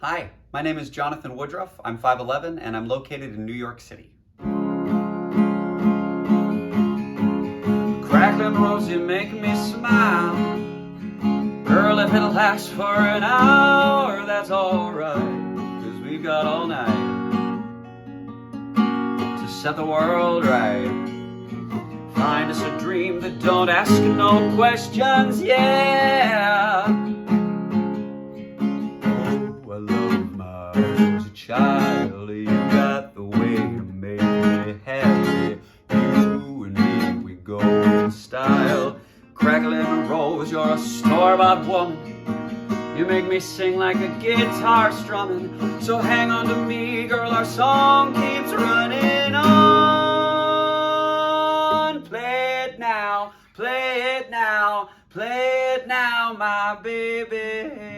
Hi, my name is Jonathan Woodruff. I'm 5'11" and I'm located in New York City. Crackling rosy make me smile. Girl, if it'll last for an hour, that's alright, 'cause we've got all night to set the world right. Find us a dream that don't ask no questions, yeah. Oh, I love my rosy child. You got the way to make me happy. You and me, we go in style. Crackling rose, you're a store-bought woman. You make me sing like a guitar strumming. So hang on to me, girl, our song keeps running on. Play it now, play it now, play it now, my baby.